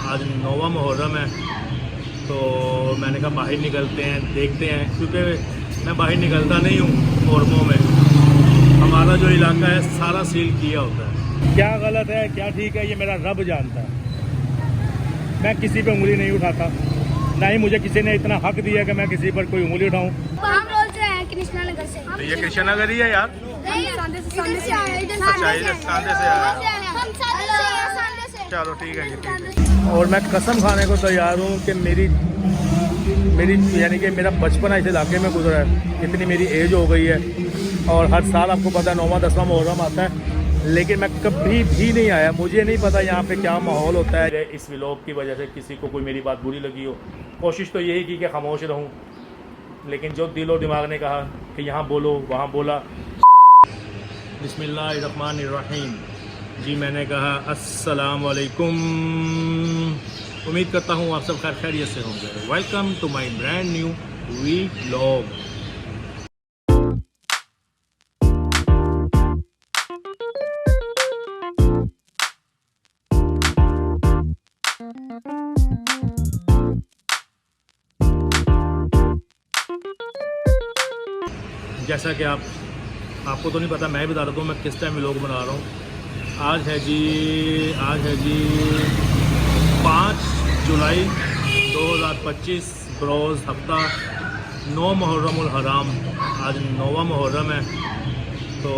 आज 9वां मुहर्रम है, तो मैंने कहा बाहर निकलते हैं, देखते हैं, क्योंकि मैं बाहर निकलता नहीं हूँ मुहर्रमों में। हमारा जो इलाका है सारा सील किया होता है। क्या गलत है क्या ठीक है ये मेरा रब जानता है। मैं किसी पे उंगली नहीं उठाता, ना ही मुझे किसी ने इतना हक दिया कि मैं किसी पर कोई उंगली उठाऊं। हम रोज से हैं कृष्णा नगर से। तो ये कृष्णा नगर ही है यार। चलो ठीक है जी। और मैं कसम खाने को तैयार हूँ कि मेरी यानी कि मेरा बचपना इस इलाके में गुजरा है, इतनी मेरी एज हो गई है। और हर साल आपको पता है 9वां 10वां मुहर्रम आता है, लेकिन मैं कभी भी नहीं आया। मुझे नहीं पता यहाँ पे क्या माहौल होता है। इस व्लॉग की वजह से किसी को कोई मेरी बात बुरी लगी हो, कोशिश तो यही की कि खामोश रहूँ, लेकिन जो दिल और दिमाग ने कहा कि यहाँ बोलो वहाँ बोला। बिस्मिल्लाहिर्रहमानिर्रहीम। जी मैंने कहा अस्सलाम वालेकुम। उम्मीद करता हूँ आप सब खैरियत से होंगे। Welcome to my brand new vlog. जैसा कि आपको तो नहीं पता, मैं बता रहा हूँ मैं किस टाइम व्लॉग बना रहा हूँ। आज है जी 5 जुलाई 2025 बरोज़ हफ्ता 9 मुहर्रमुल हराम। आज 9वां मुहर्रम है, तो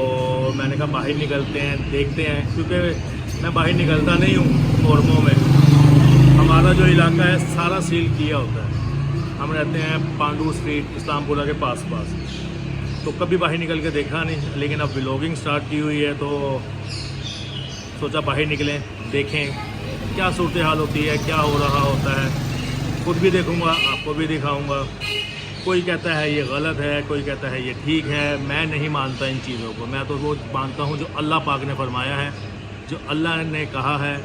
मैंने कहा बाहर निकलते हैं, देखते हैं, क्योंकि मैं बाहर निकलता नहीं हूँ मुहर्रमों में। हमारा जो इलाका है सारा सील किया होता है। हम रहते हैं पांडू स्ट्रीट इस्लामपुरा के पास, तो कभी बाहर निकल के देखा नहीं, लेकिन अब व्लॉगिंग स्टार्ट की हुई है तो सोचा बाहर निकलें, देखें क्या सूरत हाल होती है, क्या हो रहा होता है। खुद भी देखूंगा, आपको भी दिखाऊंगा। कोई कहता है ये गलत है, कोई कहता है ये ठीक है। मैं नहीं मानता इन चीज़ों को। मैं तो वो मानता हूँ जो अल्लाह पाक ने फरमाया है, जो अल्लाह ने कहा है,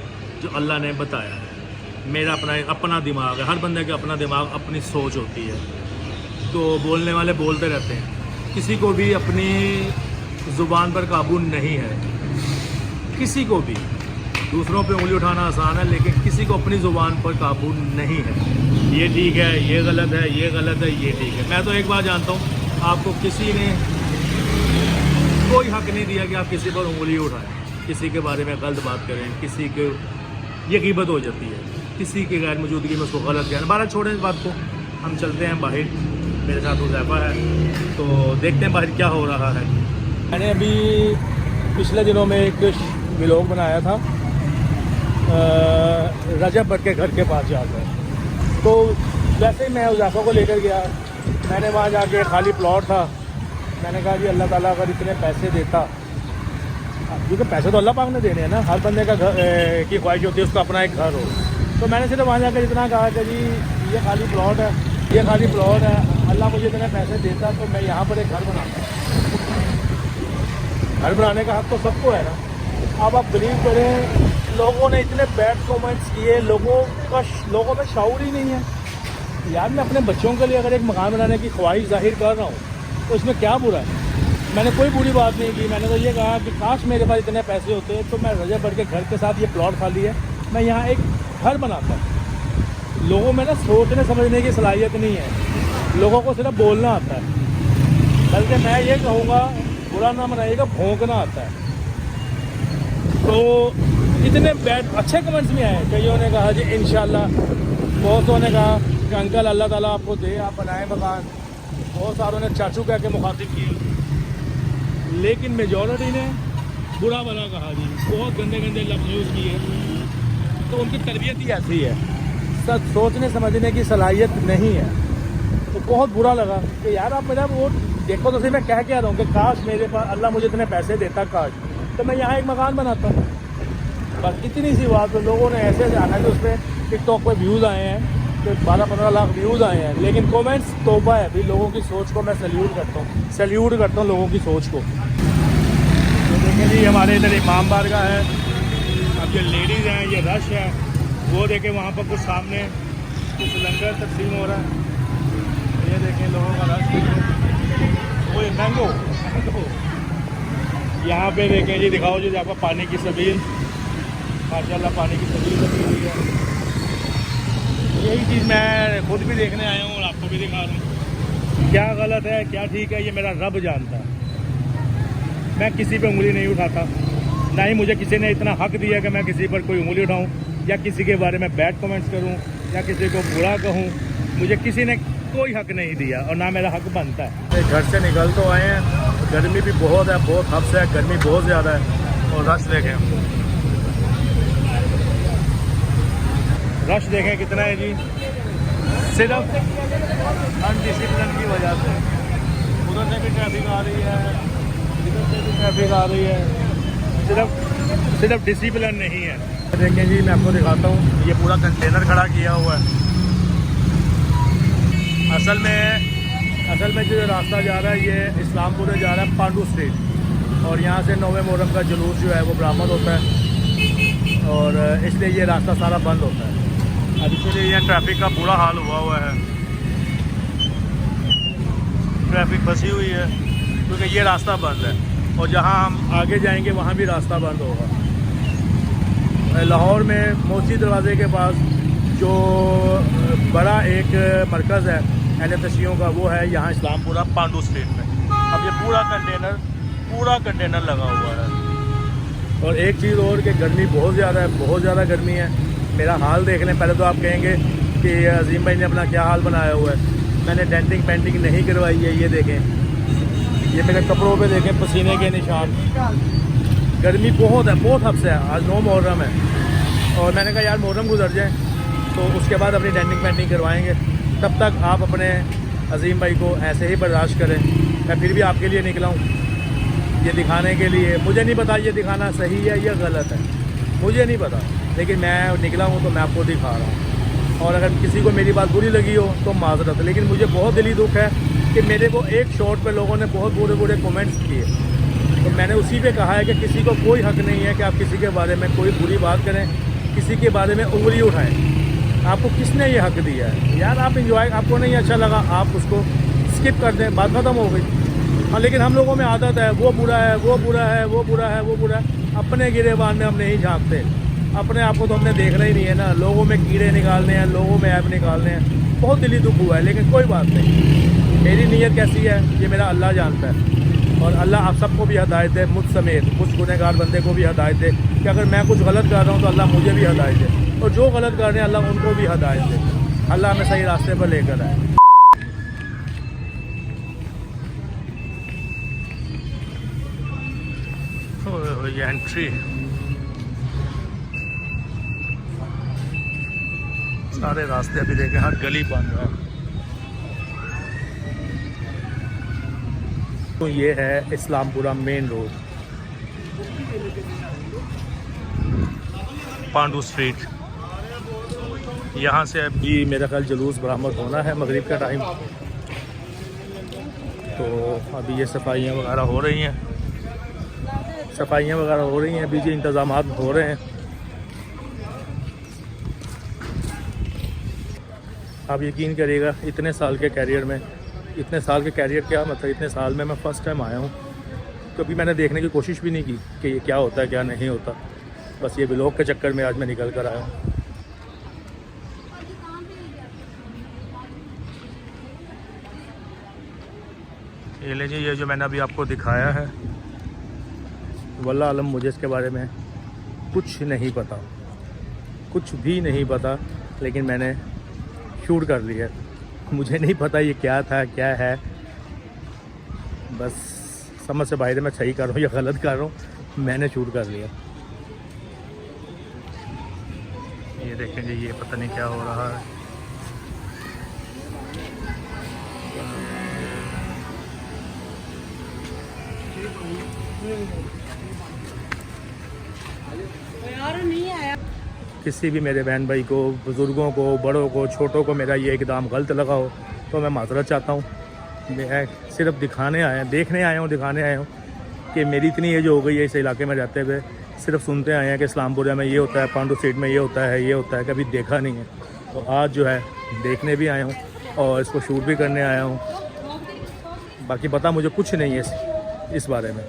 जो अल्लाह ने बताया है। मेरा अपना दिमाग है, हर बंदे का अपना दिमाग, अपनी सोच होती है। तो बोलने वाले बोलते रहते हैं, किसी को भी अपनी ज़ुबान पर काबू नहीं है। किसी को भी दूसरों पे उंगली उठाना आसान है, लेकिन किसी को अपनी ज़ुबान पर काबू नहीं है। ये ठीक है, ये गलत है, ये गलत है, ये ठीक है। मैं तो एक बात जानता हूँ, आपको किसी ने कोई हक नहीं दिया कि आप किसी पर उंगली उठाएं, किसी के बारे में गलत बात करें, किसी के ये ग़ीबत हो जाती है, किसी की गैर मौजूदगी में उसको गलत कहना। बाहर छोड़ें इस बात को, हम चलते हैं बाहर। मेरे साथ हुज़ैफ़ा है, तो देखते हैं बाहर क्या हो रहा है। मैंने अभी पिछले दिनों में एक व्लॉग बनाया था रजब भट्ट के घर के पास जाकर। तो वैसे ही मैं हुज़ैफ़ा को लेकर गया, मैंने वहाँ जाके खाली प्लॉट था। मैंने कहा जी अल्लाह ताला अगर इतने पैसे देता, क्योंकि पैसे तो अल्लाह पाक ने देने हैं ना, हर बंदे का घर की ख्वाहिश होती है उसका अपना एक घर हो। तो मैंने सिर्फ वहाँ जाकर इतना कहा कि जी ये खाली प्लॉट है, ये खाली प्लॉट है, अल्लाह मुझे इतने पैसे देता तो मैं यहाँ पर एक घर बनाता। घर बनाने का हक तो सबको है ना। अब आप बिलीव करें, लोगों ने इतने बैड कमेंट्स किए, लोगों में शऊर ही नहीं है। यार मैं अपने बच्चों के लिए अगर एक मकान बनाने की ख्वाहिश जाहिर कर रहा हूँ तो इसमें क्या बुरा है। मैंने कोई बुरी बात नहीं की। मैंने तो ये कहा कि काश मेरे पास इतने पैसे होते तो मैं रजब भट्ट के घर के साथ, ये प्लॉट खाली है, मैं यहाँ एक घर बनाता। लोगों में ना सोचने समझने की सलाहियत नहीं है, लोगों को सिर्फ बोलना आता है। बल्कि मैं ये कहूँगा, बुरा ना मनाइएगा, भौंकना आता है। तो इतने बैड अच्छे कमेंट्स भी आए। कईयों ने कहा जी इंशाल्लाह, बहुतों ने कहा कि अंकल अल्लाह ताला आपको दे, आप बनाएं मकान। बहुत सारों ने चाचू कह के मुखातिब किए, लेकिन मेजॉरिटी ने बुरा भला कहा जी, बहुत गंदे गंदे लफ्ज़ यूज़ किए। तो उनकी तरबियत ही ऐसी है, सब सोचने समझने की सलाहियत नहीं है। तो बहुत बुरा लगा कि यार आप मेरा वो देखो तो सही, मैं कह क्या रहा हूँ कि काश मेरे पास अल्लाह मुझे इतने पैसे देता, काश तो मैं यहाँ एक मकान बनाता। बस इतनी सी बात। तो लोगों ने ऐसे जाना कि उस पर टिकटॉक पर व्यूज़ आए हैं, तो 12-15 लाख व्यूज़ आए हैं, लेकिन कमेंट्स तौबा है। अभी लोगों की सोच को मैं सैल्यूट करता हूँ लोगों की सोच को। तो देखें जी हमारे इधर इमाम बारगाह है। अब जो लेडीज़ हैं, ये रश है, वो देखें वहाँ पर कुछ सामने कुछ लंगर तकसीम हो रहा है। ये देखें लोगों का रश, वो मैंगो यहाँ पे देखें जी, दिखाओ जी आपका पानी की सबील, माशाल्लाह पानी की सबील लगी हुई है। यही चीज़ मैं खुद भी देखने आया हूँ और आपको भी दिखा रहा हूँ। क्या गलत है क्या ठीक है ये मेरा रब जानता है। मैं किसी पे उंगली नहीं उठाता, ना ही मुझे किसी ने इतना हक दिया कि मैं किसी पर कोई उंगली उठाऊँ या किसी के बारे में बैड कमेंट्स करूँ या किसी को बुरा कहूँ। मुझे किसी ने कोई हक नहीं दिया और ना मेरा हक बनता है। घर से निकल तो आए हैं, गर्मी भी बहुत है, बहुत हफ्स है, गर्मी बहुत ज़्यादा है। और रश देखें कितना है जी, सिर्फ अनडिसिप्लिन की वजह से। उधर से भी ट्रैफिक आ रही है, इधर से भी ट्रैफिक आ रही है, सिर्फ डिसिप्लिन नहीं है। देखें जी मैं आपको दिखाता हूँ, ये पूरा कंटेनर खड़ा किया हुआ है। असल में जो रास्ता जा रहा है ये इस्लामपुर से जा रहा है पांडू स्ट्रीट, और यहाँ से 9वें मुहर्रम का जुलूस जो है वो बरामद होता है और इसलिए ये रास्ता सारा बंद होता है। अब इसलिए यहाँ ट्रैफिक का बुरा हाल हुआ है, ट्रैफिक फंसी हुई है क्योंकि ये रास्ता बंद है और जहाँ हम आगे जाएंगे वहाँ भी रास्ता बंद होगा। लाहौर में मोची दरवाज़े के पास जो बड़ा एक मरकज़ है अहले तशीयों का, वो है यहाँ इस्लामपुरा पांडू स्ट्रीट में। अब ये पूरा कंटेनर लगा हुआ है। और एक चीज़ और कि गर्मी बहुत ज़्यादा है, बहुत ज़्यादा गर्मी है। मेरा हाल देख लें। पहले तो आप कहेंगे कि अजीम भाई ने अपना क्या हाल बनाया हुआ है। मैंने डेंटिंग पेंटिंग नहीं करवाई है। ये देखें, ये मेरे कपड़ों पे देखें पसीने के निशान। गर्मी बहुत है, बहुत हफ्स है। आज 9 मुहर्रम है और मैंने कहा यार मुहर्रम गुजर जाए तो उसके बाद अपनी डेंटिंग पेंटिंग करवाएंगे। तब तक आप अपने अजीम भाई को ऐसे ही बर्दाश्त करें। मैं फिर भी आपके लिए निकला हूँ ये दिखाने के लिए। मुझे नहीं पता ये दिखाना सही है या गलत है, मुझे नहीं पता, लेकिन मैं निकला हूँ तो मैं आपको दिखा रहा हूँ। और अगर किसी को मेरी बात बुरी लगी हो तो माजरत है, लेकिन मुझे बहुत दिली दुख है कि मेरे को एक शॉट पे लोगों ने बहुत बुरे कमेंट्स किए। तो मैंने उसी पे कहा है कि किसी को कोई हक नहीं है कि आप किसी के बारे में कोई बुरी बात करें, किसी के बारे में उंगली उठाएं। आपको किसने ये हक दिया है? यार आप इंजॉय, आपको नहीं अच्छा लगा आप उसको स्किप कर दें, बात ख़त्म हो गई। हाँ, लेकिन हम लोगों में आदत है वो बुरा है, वो बुरा है, वो बुरा है, वो बुरा है। अपने गिरेबान में हम नहीं झांकते। अपने आप को तो हमने देखना ही नहीं है ना। लोगों में कीड़े निकालने हैं, लोगों में ऐप निकालने हैं। बहुत दिली दुख हुआ है, लेकिन कोई बात नहीं। मेरी नीयत कैसी है ये मेरा अल्लाह जानता है। और अल्लाह आप सबको भी हिदायत दे, मुझ समेत कुछ गुनहगार बंदे को भी हिदायत दे कि अगर मैं कुछ गलत कर रहा हूँ तो अल्लाह मुझे भी हिदायत दे, और जो गलत कर रहे हैं अल्लाह उनको भी हिदायत दे। अल्लाह हमें सही रास्ते पर लेकर आए। ये एंट्री, सारे रास्ते अभी देखें, हर गली बंद है। तो ये है Islampura main road, Pandu street. यहाँ से अभी मेरा ख्याल जुलूस बरामद होना है मगरिब का टाइम। तो अभी ये सफाइयाँ वगैरह हो रही हैं, अभी जो इंतज़ाम हो रहे हैं। आप यकीन करिएगा इतने साल के कैरियर में, इतने साल के कैरियर क्या मतलब, इतने साल में मैं फ़र्स्ट टाइम आया हूँ। कभी मैंने देखने की कोशिश भी नहीं की कि ये क्या होता है क्या नहीं होता। बस ये व्लॉग के चक्कर में आज मैं निकल कर आया हूँ। ये लीजिए, ये जो मैंने अभी आपको दिखाया है, वल्लाह आलम मुझे इसके बारे में कुछ नहीं पता, कुछ भी नहीं पता, लेकिन मैंने शूट कर लिया। मुझे नहीं पता ये क्या था क्या है, बस समझ से बाहर मैं सही कर रहा हूँ या गलत कर रहा हूँ, मैंने शूट कर लिया। ये देखेंगे, ये पता नहीं क्या हो रहा है। यार नहीं आया। किसी भी मेरे बहन भाई को, बुज़ुर्गों को, बड़ों को, छोटों को मेरा ये इक़दाम गलत लगा हो तो मैं माज़रत चाहता हूँ। मैं सिर्फ दिखाने आया हूँ कि मेरी इतनी एज हो गई है इस इलाके में रहते हुए, सिर्फ सुनते आए हैं कि इस्लामपुरा में ये होता है, पांडू स्ट्रीट में ये होता है, कभी देखा नहीं है। तो आज जो है देखने भी आया हूँ और इसको शूट भी करने आया हूँ। बाकी पता मुझे कुछ नहीं है इस बारे में।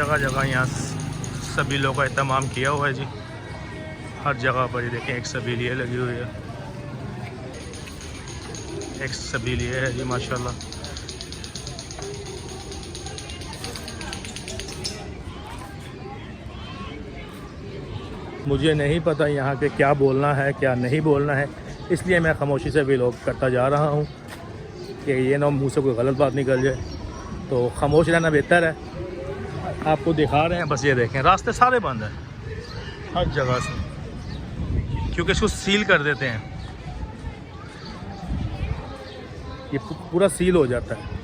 जगह जगह यहाँ सबीलों का एहतमाम किया हुआ है जी। हर जगह पर ही देखें एक सबील ये लगी हुई है, एक सबील ये है जी माशाल्लाह। मुझे नहीं पता यहाँ पे क्या बोलना है क्या नहीं बोलना है, इसलिए मैं खामोशी से व्लॉग करता जा रहा हूँ कि ये ना मुँह से कोई गलत बात निकल जाए, तो खामोश रहना बेहतर है। आपको दिखा रहे हैं बस, ये देखें रास्ते सारे बंद हैं हर जगह से, क्योंकि इसको सील कर देते हैं, ये पूरा सील हो जाता है।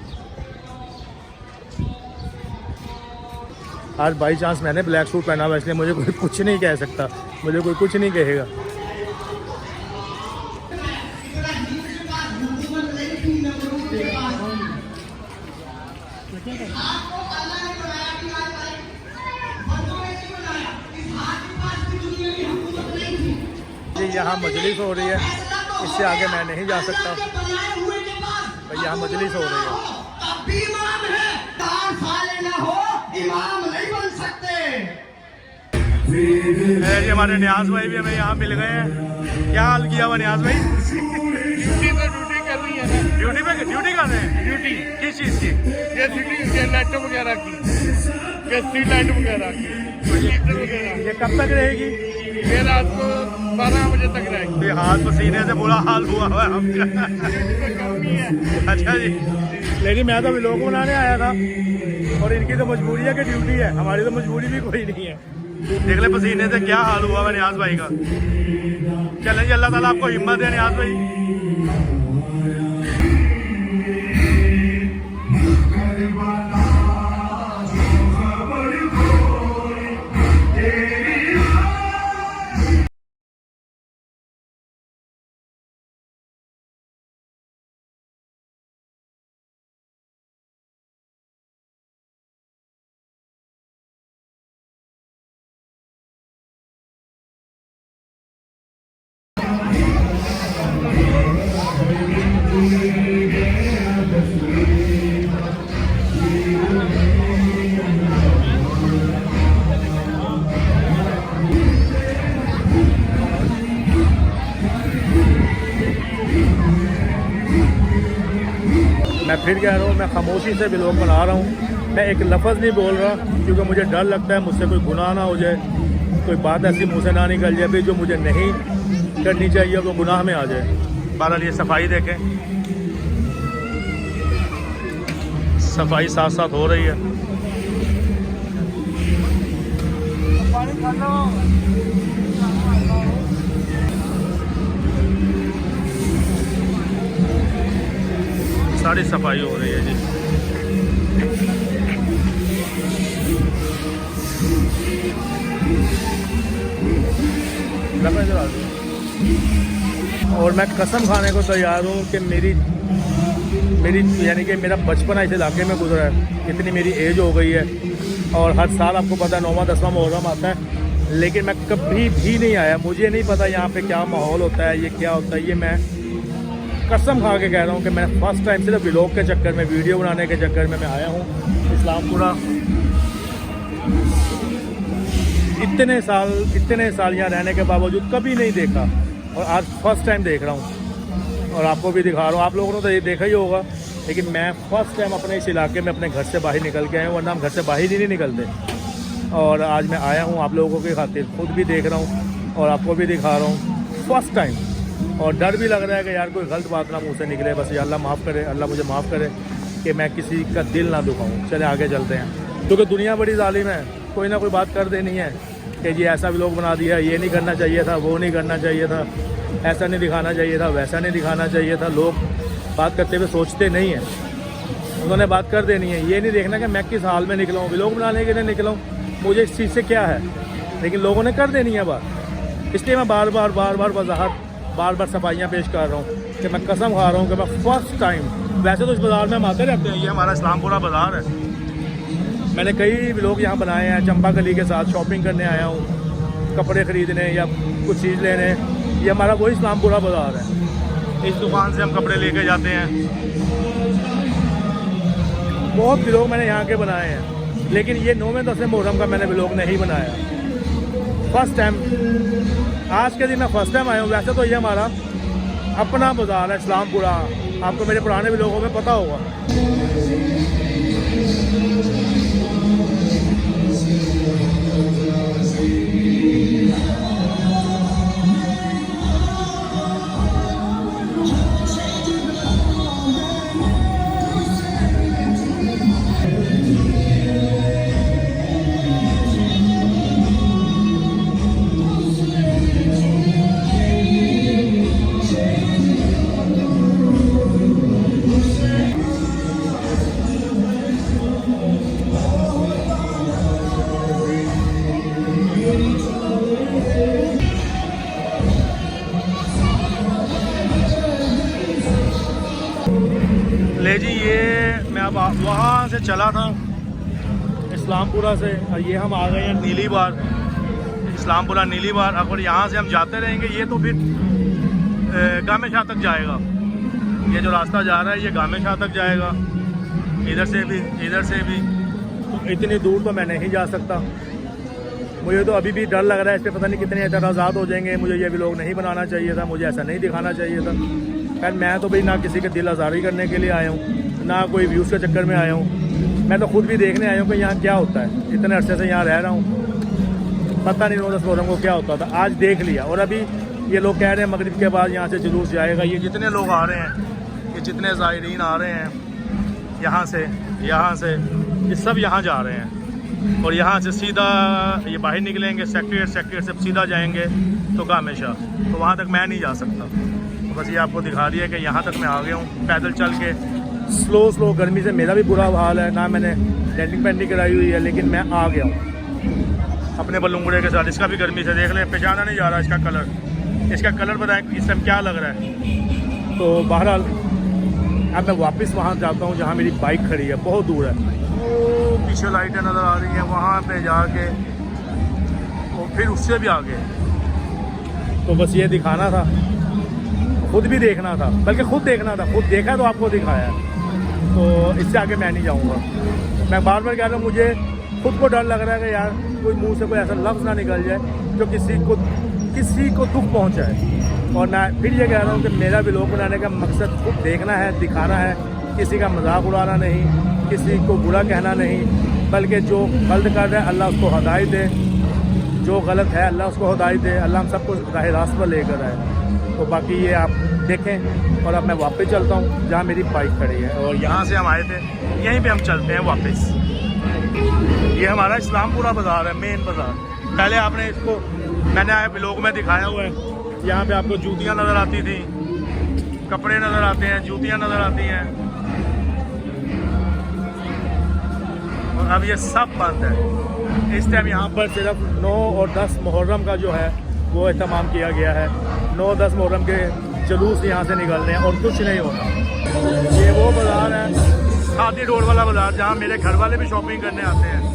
आज बाई चांस मैंने ब्लैक सूट पहना हुआ, इसलिए मुझे कोई कुछ नहीं कह सकता, मुझे कोई कुछ नहीं कहेगा। यहाँ मजलिस हो रही है, इससे आगे मैं नहीं जा सकता भाई, यहाँ मजलिस हो रही है। ये हमारे न्याज भाई भी हमें यहाँ मिल गए हैं। क्या हाल किया हुआ न्याज भाई? ड्यूटी कर रही है ना। ड्यूटी कर रहे हैं। ड्यूटी किस चीज़ की? ये सिटी लाइटों वगैरह की, स्ट्रीट लाइट वगैरह की। ये कब तक रहेगी? ये रात को 12 बजे तक रहेगी। ये हाथ पसीने से बुरा हाल हुआ है हमका। अच्छा जी, लेकिन मैं तो व्लॉग बनाने आया था और इनकी तो मजबूरी है कि ड्यूटी है, हमारी तो मजबूरी भी कोई नहीं है। देख ले पसीने से क्या हाल हुआ है न्याज भाई का। चलें जी, अल्लाह ताला आपको हिम्मत है न्याज भाई। मैं फिर कह रहा हूँ, मैं खामोशी से व्लॉग बना रहा हूँ, मैं एक लफ्ज़ नहीं बोल रहा क्योंकि मुझे डर लगता है मुझसे कोई गुनाह ना हो जाए, कोई बात ऐसी मुँह से ना निकल जाए भी जो मुझे नहीं करनी चाहिए, वो गुनाह में आ जाए। बहरहाल ये सफाई देखें, सफाई साथ साथ हो रही है। सारी सफाई हो रही है जी। और मैं कसम खाने को तैयार हूँ कि मेरी यानी कि मेरा बचपना इस इलाके में गुजरा है, इतनी मेरी एज हो गई है और हर साल आपको पता है 9वां 10वां मुहर्रम आता है, लेकिन मैं कभी भी नहीं आया। मुझे नहीं पता यहाँ पे क्या माहौल होता है, ये क्या होता है। ये मैं कसम खा के कह रहा हूँ कि मैं फर्स्ट टाइम सिर्फ व्लॉग के चक्कर में, वीडियो बनाने के चक्कर में मैं आया हूँ इस्लामपुरा। इतने साल यहाँ रहने के बावजूद कभी नहीं देखा और आज फर्स्ट टाइम देख रहा हूँ और आपको भी दिखा रहा हूँ। आप लोगों ने तो ये देखा ही होगा, लेकिन मैं फर्स्ट टाइम अपने इस इलाके में अपने घर से बाहर निकल के आया हूँ, वरना हम घर से बाहर ही नहीं निकलते। और आज मैं आया हूँ आप लोगों की खातिर, खुद भी देख रहा हूँ और आपको भी दिखा रहा हूँ फर्स्ट टाइम। और डर भी लग रहा है कि यार कोई गलत बात ना मुँह से निकले, बस अल्लाह माफ़ करे, अल्लाह मुझे माफ़ करे कि मैं किसी का दिल ना दुखाऊँ। चले आगे चलते हैं, क्योंकि दुनिया बड़ी जालिम है, कोई ना कोई बात कर देनी है कि जी ऐसा भी लोग बना दिया, ये नहीं करना चाहिए था, वो नहीं करना चाहिए था, ऐसा नहीं दिखाना चाहिए था, वैसा नहीं दिखाना चाहिए था। लोग बात करते हुए सोचते नहीं हैं, उन्होंने बात कर देनी है। ये नहीं देखना कि मैं किस हाल में निकला हूँ, व्लॉग बनाने के लिए निकला हूँ, मुझे इस चीज़ से क्या है, लेकिन लोगों ने कर देनी है बात। इसलिए मैं बार बार वजाहत, बार सफाइयाँ पेश कर रहा हूँ कि मैं कसम खा रहा हूँ कि मैं फर्स्ट टाइम, वैसे तो इस बाज़ार में हम आते रहते हैं, ये हमारा इस्लामपुरा बाज़ार है, मैंने कई व्लॉग यहाँ बनाए हैं। चंपा गली के साथ शॉपिंग करने आया हूँ, कपड़े ख़रीदने या कुछ चीज़ लेने, ये हमारा वही इस्लामपुरा बाज़ार है। इस दुकान से हम कपड़े लेके जाते हैं। बहुत व्लॉग मैंने यहाँ के बनाए हैं, लेकिन ये 9वें 10वें मुहर्रम का मैंने व्लॉग नहीं बनाया, फर्स्ट टाइम। आज के दिन मैं फर्स्ट टाइम आया हूँ। वैसे तो ये हमारा अपना बाज़ार है इस्लामपुरा, आपको मेरे पुराने व्लॉगों में पता होगा। ले जी, ये मैं अब वहाँ से चला था इस्लामपुरा से, और ये हम आ गए हैं नीली बार, इस्लामपुरा नीली बार। अगर यहाँ से हम जाते रहेंगे ये तो फिर गामे शाह तक जाएगा। ये जो रास्ता जा रहा है ये गामे शाह तक जाएगा, इधर से भी इधर से भी। तो इतनी दूर तो मैं नहीं जा सकता। मुझे तो अभी भी डर लग रहा है, इस पर पता नहीं कितने एतराज़ात हो जाएंगे। मुझे ये व्लॉग नहीं बनाना चाहिए था, मुझे ऐसा नहीं दिखाना चाहिए था। खैर मैं तो भाई ना किसी के दिल आज़ारी करने के लिए आया हूँ, ना कोई व्यूज़ के चक्कर में आया हूँ। मैं तो खुद भी देखने आया हूँ कि यहाँ क्या होता है। इतने अरसे से यहाँ रह रहा हूँ, पता नहीं 9-10 मुहर्रम को क्या होता था। आज देख लिया। और अभी ये लोग कह रहे हैं मगरिब के बाद यहाँ से जुलूस जाएगा। ये जितने लोग आ रहे हैं, ये जितने ज़ायरीन आ रहे हैं यहाँ से ये सब यहाँ जा रहे हैं। और यहाँ से सीधा ये बाहर निकलेंगे सेक्रेट से सीधा जाएंगे तो गामे शाह। तो वहाँ तक मैं नहीं जा सकता। तो बस ये आपको दिखा दिया कि यहाँ तक मैं आ गया हूँ पैदल चल के। स्लो गर्मी से मेरा भी बुरा हाल है, ना मैंने डेंटिंग पेंटिंग कराई हुई है, लेकिन मैं आ गया हूँ अपने बलूंगड़े के साथ। इसका भी गर्मी से देख लें, पहचाना नहीं जा रहा इसका कलर बताएं इस टाइम क्या लग रहा है। तो बहरहाल अब मैं वापस वहाँ जाता हूँ जहाँ मेरी बाइक खड़ी है, बहुत दूर है। वो पीछे लाइटें नज़र आ रही हैं, वहाँ पे जाके और फिर उससे भी आगे। तो बस ये दिखाना था, खुद भी देखना था, बल्कि खुद देखना था। खुद देखा तो आपको दिखाया है। तो इससे आगे मैं नहीं जाऊँगा। मैं बार बार कह रहा हूँ, मुझे खुद को डर लग रहा है कि यार कोई मुंह से कोई ऐसा लफ्ज़ ना निकल जाए जो किसी को दुख पहुँचाए। और ना फिर ये कह रहा हूँ कि मेरा व्लॉग बनाने का मकसद खुद देखना है, दिखाना है, किसी का मजाक उड़ाना नहीं, किसी को बुरा कहना नहीं, बल्कि जो गलत कर रहा है अल्लाह उसको हिदायत दे, जो गलत है अल्लाह उसको हिदायत दे, अल्लाह हम सबको राह रास्त पर लेकर आए। तो बाकी ये आप देखें। और अब मैं वापस चलता हूँ जहाँ मेरी बाइक खड़ी है, और यहाँ से हम आए थे, यहीं पे हम चलते हैं वापस। ये हमारा इस्लामपुरा बाज़ार है, मेन बाज़ार। पहले आपने इसको मैंने आए व्लॉग में दिखाया हुआ है। यहाँ पे आपको जूतियाँ नज़र आती थी, कपड़े नज़र आते हैं, जूतियाँ नज़र आती हैं, और अब ये सब बंद है। इस टाइम यहाँ पर सिर्फ 9 और 10 मुहर्रम का जो है वो एहतमाम किया गया है। 9-10 मुहर्रम के जुलूस यहाँ से निकलने हैं और कुछ नहीं होना। ये वो बाज़ार है, सादी रोड वाला बाज़ार, जहाँ मेरे घर वाले भी शॉपिंग करने आते हैं।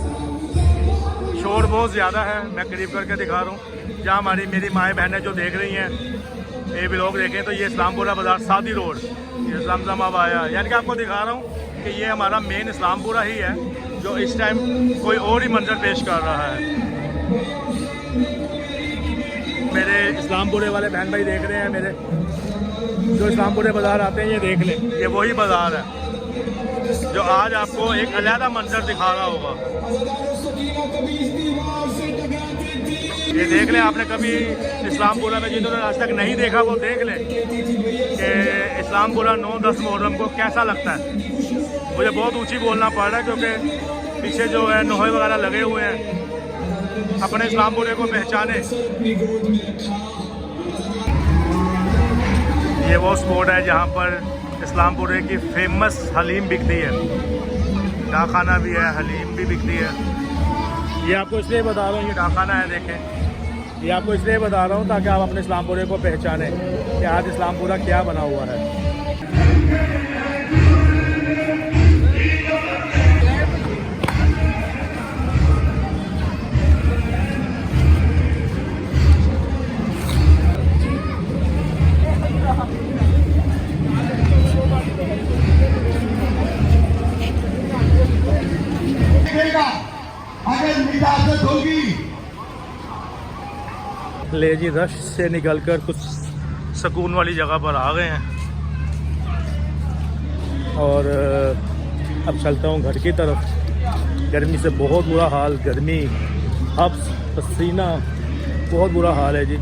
शोर बहुत ज़्यादा है, मैं करीब करके दिखा रहा हूँ। जहाँ मेरी माएँ बहनें जो देख रही हैं ये व्लॉग देखें, तो ये इस्लामपुरा बाज़ार, सादी रोड, ये जमजम अब आया। यानी कि आपको दिखा रहा हूँ कि ये हमारा मेन इस्लामपुरा ही है, जो इस टाइम कोई और ही मंजर पेश कर रहा है। मेरे इस्लामपुरे वाले बहन भाई देख रहे हैं, मेरे जो इस्लामपुरे बाज़ार आते हैं, ये देख लें, ये वही बाज़ार है जो आज आपको एक अलहदा मंजर दिखा रहा होगा। ये देख लें, आपने कभी इस्लामपुरा में जिन्होंने आज तक नहीं देखा वो देख लें कि इस्लामपुरा 9-10 मुहर्रम को कैसा लगता है। मुझे बहुत ऊंची बोलना पड़ रहा है क्योंकि पीछे जो है नोहे वगैरह लगे हुए हैं। अपने इस्लामपुरे को पहचाने। ये वो स्पॉट है जहाँ पर इस्लामपुरे की फेमस हलीम बिकती है। डाखाना भी है, हलीम भी बिकती है। ये आपको इसलिए बता रहा हूँ, ये डाखाना है, देखें। ये आपको इसलिए बता रहा हूँ ताकि आप अपने इस्लामपुरे को पहचानें कि आज इस्लामपुरा क्या बना हुआ है। देगा ले जी, रश से निकलकर कुछ सुकून वाली जगह पर आ गए हैं और अब चलता हूँ घर की तरफ। गर्मी से बहुत बुरा हाल, गर्मी, हब्स, पसीना, बहुत बुरा हाल है जी।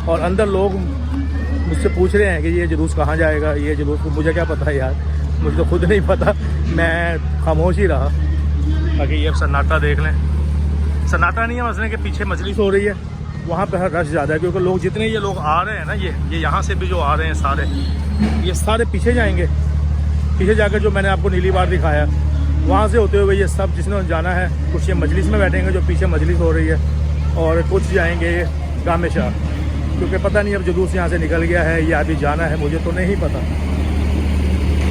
और अंदर लोग मुझसे पूछ रहे हैं कि ये जुलूस कहाँ जाएगा, ये जुलूस, मुझे क्या पता है यार, मुझे तो खुद नहीं पता, मैं खामोश ही रहा। बाकी ये सन्नाटा देख लें, सन्नाटा नहीं है मसले के पीछे मजलिस हो रही है, वहाँ पे रश ज़्यादा है क्योंकि लोग जितने ये लोग आ रहे हैं ना, ये यहाँ से भी जो आ रहे हैं सारे, ये सारे पीछे जाएंगे। पीछे जाकर जो मैंने आपको नीली बार दिखाया, वहाँ से होते हुए ये सब जिसने जाना है, कुछ ये मजलिस में बैठेंगे जो पीछे मजलिस हो रही है, और कुछ जाएंगे गामे शाह, क्योंकि पता नहीं अब जुलूस यहाँ से निकल गया है या अभी जाना है, मुझे तो नहीं पता।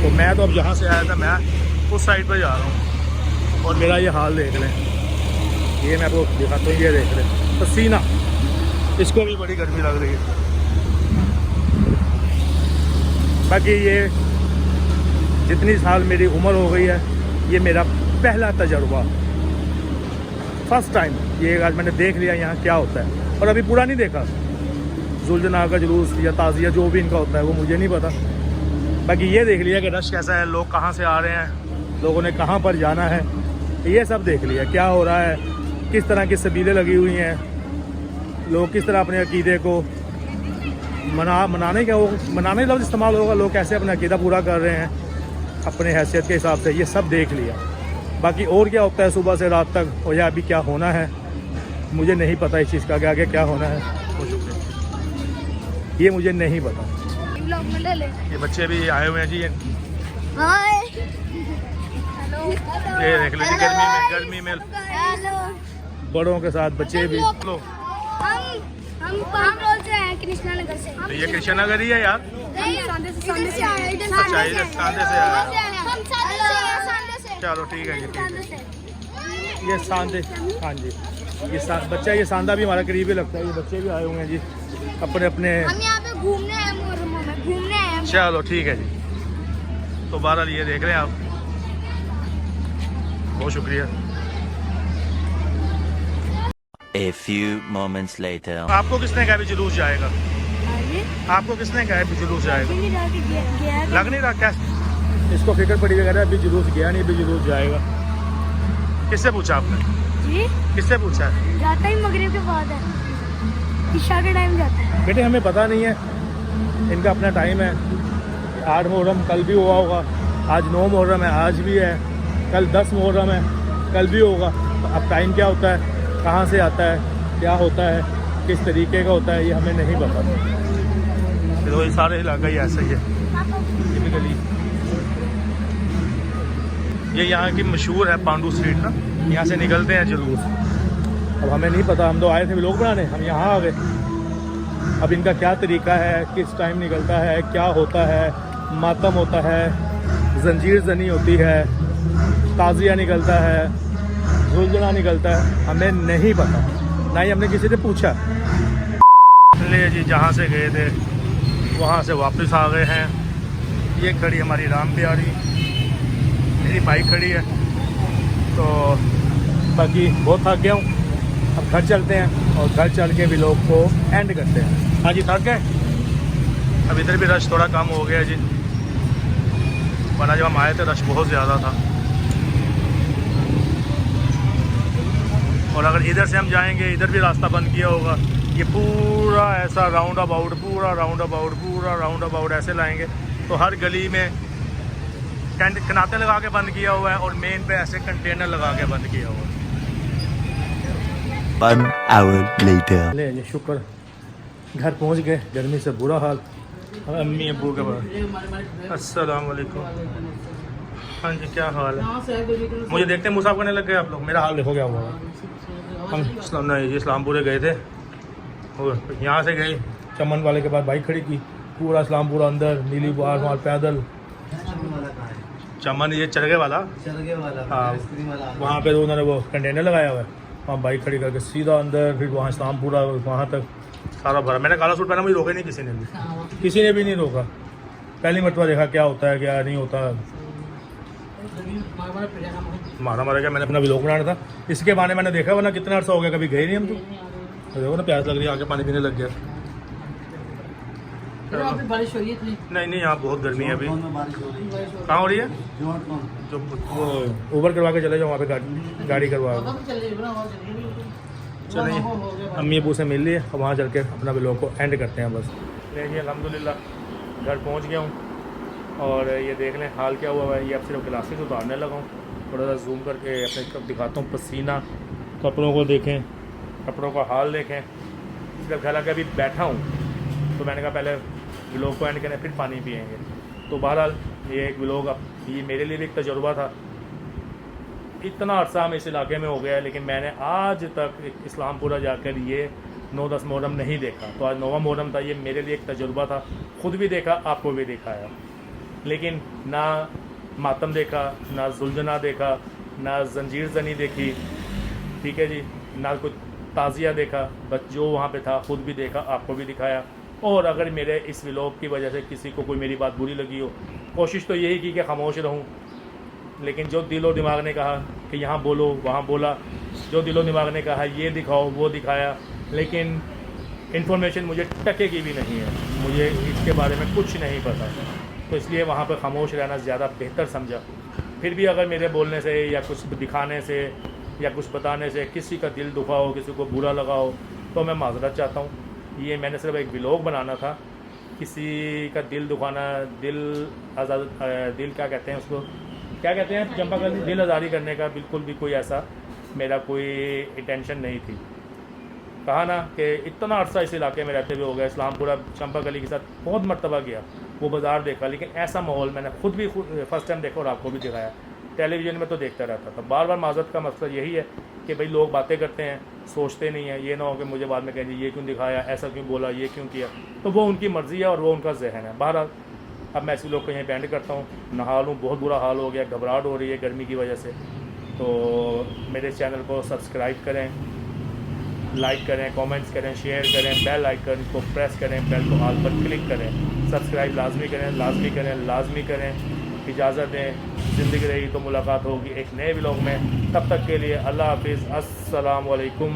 तो मैं तो अब जहाँ से आया था मैं उस साइड पर जा रहा हूँ और मेरा ये हाल देख लें, ये मैं आपको दिखाता हूँ, ये देख लें पसीना, इसको भी बड़ी गर्मी लग रही है। बाकी ये जितनी साल मेरी उम्र हो गई है, ये मेरा पहला तजर्बा, फर्स्ट टाइम ये आज मैंने देख लिया यहाँ क्या होता है। और अभी पूरा नहीं देखा, जुलजना का जुलूस या ताज़िया जो भी इनका होता है वो मुझे नहीं पता। बाकी ये देख लिया कि रश कैसा है, लोग कहाँ से आ रहे हैं, लोगों ने कहाँ पर जाना है, ये सब देख लिया क्या हो रहा है, किस तरह की सबीलें लगी हुई हैं, लोग किस तरह अपने अकीदे को मनाने लफ्ज़ इस्तेमाल होगा, लोग कैसे अपना अकीदा पूरा कर रहे हैं अपने हैसियत के हिसाब से, ये सब देख लिया। बाकी और क्या होता है सुबह से रात तक और या अभी क्या होना है मुझे नहीं पता, इस चीज़ का आगे क्या होना है ये मुझे नहीं पता। ये बच्चे भी आए हुए हैं जी, ये देख लीजिए गर्मी में बड़ों के साथ बच्चे भी। लो हम 5 रोज से हैं कृष्णा नगर से। तो ये कृष्णा नगर ही है यार। सांदे से आए, अच्छा इधर सांदे से आया। हम सांदे से। चलो ठीक है जी, ठीक है। ये सांदे, हाँ जी, ये बच्चा, ये सांदा भी हमारा करीब ही लगता है। ये बच्चे भी आए हुए हैं जी अपने अपने। हम यहाँ पे घूमने आए, मोहर्रम में घूमने आए। चलो ठीक है जी। तो बहरहाल ये देख रहे हैं आप, बहुत शुक्रिया। A few moments later. आपको किसने कहा भी जुलूस जाएगा? आपको किसने कहा भी जुलूस जाएगा? लग नहीं रहा क्या? इसको फिक्र पड़ी वगैरह, अभी जुलूस गया नहीं, अभी जुलूस जाएगा। किससे पूछा आपने? जी? किससे पूछा है? जाता ही मगरिब के बाद है, इशा के टाइम जाता है। बेटे हमें पता नहीं है, इनका अपना टाइम है। 8 मुहर्रम कल भी हुआ होगा, आज 9 मुहर्रम है, आज भी है, कल 10 मुहर्रम है, कल भी होगा। तो अब टाइम क्या होता है, कहाँ से आता है, क्या होता है, किस तरीके का होता है, ये हमें नहीं पता। तो ये सारे इलाका ही ऐसा ही है। ये भी गली, ये यहाँ की मशहूर है पांडू स्ट्रीट ना, यहाँ से निकलते हैं जुलूस। अब हमें नहीं पता, हम तो आए थे व्लॉग बनाने, हम यहाँ आ गए। अब इनका क्या तरीका है, किस टाइम निकलता है, क्या होता है, मातम होता है, जंजीर जनी होती है, ताज़िया निकलता है, जुलजना निकलता है, हमें नहीं पता, ना ही हमने किसी से पूछा। ले जी, जहाँ से गए थे वहाँ से वापस आ गए हैं। ये खड़ी हमारी राम प्यारी, मेरी बाइक खड़ी है। तो बाकी बहुत थक गया हूँ, अब घर चलते हैं और घर चल के व्लॉग को एंड करते हैं। हाँ जी, थक गए। अब इधर भी रश थोड़ा कम हो गया जी, वरना जब हम आए थे रश बहुत ज़्यादा था। और अगर इधर से हम जाएंगे, इधर भी रास्ता बंद किया होगा, ये पूरा ऐसा राउंड अबाउट, पूरा राउंड अबाउट ऐसे लाएंगे। तो हर गली में कनाते लगा के बंद किया हुआ है और मेन पे ऐसे कंटेनर लगा के बंद किया हुआ है। 1 hour later. ले ये शुक्र घर पहुंच गए, गर्मी से बुरा हाल। अम्मी अब्बू के बाद अस्सलाम वालेकुम। हाँ जी, क्या हाल है? मुझे देखते मुसाफ करने लग गए आप लोग, मेरा हाल देखो क्या हुआ। हम इस्लामपुरे गए थे और यहाँ से गए चमन वाले के बाद बाइक खड़ी की, पूरा इस्लामपुर अंदर, नीली बार वहाँ पैदल। चमन ये चरगे वाला, हाँ, वहाँ पे उन्होंने वो कंटेनर लगाया हुआ है, वहाँ बाइक खड़ी करके सीधा अंदर, फिर वहाँ इस्लामपुरा वहाँ तक सारा भरा। मैंने काला सूट पहना, मुझे रोका नहीं किसी ने भी नहीं रोका। पहली मरतबा देखा क्या होता है क्या नहीं होता। मारा क्या, मैंने अपना व्लॉग बनाना था, इसके बारे मैंने देखा, वरना कितना अर्सा हो गया, कभी गए नहीं हम तो। देखो ना प्यास लग रही है, आके पानी पीने लग गया। यहाँ पे बारिश हो रही है इतनी। नहीं यहाँ बहुत गर्मी है अभी। बारिश हो रही है। कहाँ हो रही है? जॉर्डटाउन। जो वो ऊबर करवा के चले जाओ, वहाँ पे गाड़ी करवा पता तो चल रही है ना, वहाँ चल रही है। चलिए वहाँ हो गया अम्मी अबू से मिल लिए, अब वहाँ चल के अपना व्लॉग को एंड करते हैं बस। देखिए अल्हम्दुलिल्लाह घर पहुँच गया हूँ और ये देख लें हाल क्या हुआ है। ये अब सिर्फ ग्लासेस उतारने लगा हूँ, थोड़ा सा जूम करके अपने कब दिखाता हूँ। पसीना, कपड़ों को देखें, कपड़ों का हाल देखें। सिर्फ घर आके अभी बैठा हूँ तो मैंने कहा पहले व्लॉग को एंड करें फिर पानी पिएंगे। तो बहरहाल ये एक व्लॉग, अब ये मेरे लिए भी एक तजुर्बा था। इतना अरसा हम इस इलाके में हो गया है लेकिन मैंने आज तक इस्लामपुरा जाकर ये 9-10 मुहर्रम नहीं देखा। तो आज 9वां मुहर्रम था, ये मेरे लिए एक तजुर्बा था। ख़ुद भी देखा, आपको भी दिखाया, लेकिन ना मातम देखा, ना जुल्जना देखा, ना जंजीर जनी देखी, ठीक है जी, ना कोई ताज़िया देखा। बस जो वहाँ पे था ख़ुद भी देखा, आपको भी दिखाया। और अगर मेरे इस व्लॉग की वजह से किसी को कोई मेरी बात बुरी लगी हो, कोशिश तो यही की कि खामोश रहूं, लेकिन जो दिल और दिमाग ने कहा कि यहाँ बोलो वहाँ बोला, जो दिल और दिमाग ने कहा ये दिखाओ वो दिखाया, लेकिन इन्फॉर्मेशन मुझे टके की भी नहीं है, मुझे इसके बारे में कुछ नहीं पता, तो इसलिए वहाँ पर खामोश रहना ज़्यादा बेहतर समझा। फिर भी अगर मेरे बोलने से या कुछ दिखाने से या कुछ बताने से किसी का दिल दुखा हो, किसी को बुरा लगा हो, तो मैं माजरत चाहता हूँ। ये मैंने सिर्फ एक व्लॉग बनाना था, किसी का दिल दुखाना, दिल क्या कहते हैं उसको, क्या कहते हैं चंपा का दिल आज़ारी करने का बिल्कुल भी कोई ऐसा मेरा कोई इंटेंशन नहीं थी। कहा ना कि इतना अरसा इस इलाके में रहते हुए हो गया, इस्लामपुरा चंपा गली के साथ बहुत मरतबा गया, वो बाज़ार देखा, लेकिन ऐसा माहौल मैंने खुद भी फर्स्ट टाइम देखा और आपको भी दिखाया। टेलीविज़न में तो देखता रहता था। बार बार माजरत का मकसद यही है कि भाई लोग बातें करते हैं, सोचते नहीं हैं। ये ना हो कि मुझे बाद में कहें ये क्यों दिखाया, ऐसा क्यों बोला, ये क्यों किया, तो वो उनकी मर्ज़ी है और वो उनका जहन है। बहरहाल अब मैं ऐसे लोग को यहीं पे एंड करता हूँ। नहा लूँ, बहुत बुरा हाल हो गया, घबराहट हो रही है गर्मी की वजह से। तो मेरे चैनल को सब्सक्राइब करें, लाइक करें, कमेंट्स करें, शेयर करें, बेल आइकन को प्रेस करें, बेल को ऑल पर क्लिक करें, सब्सक्राइब लाजमी करें, लाजमी करें, लाजमी करें। इजाज़त दें, ज़िंदगी रही तो मुलाकात होगी एक नए व्लॉग में। तब तक के लिए अल्लाह हाफिज़, अस्सलाम वालेकुम।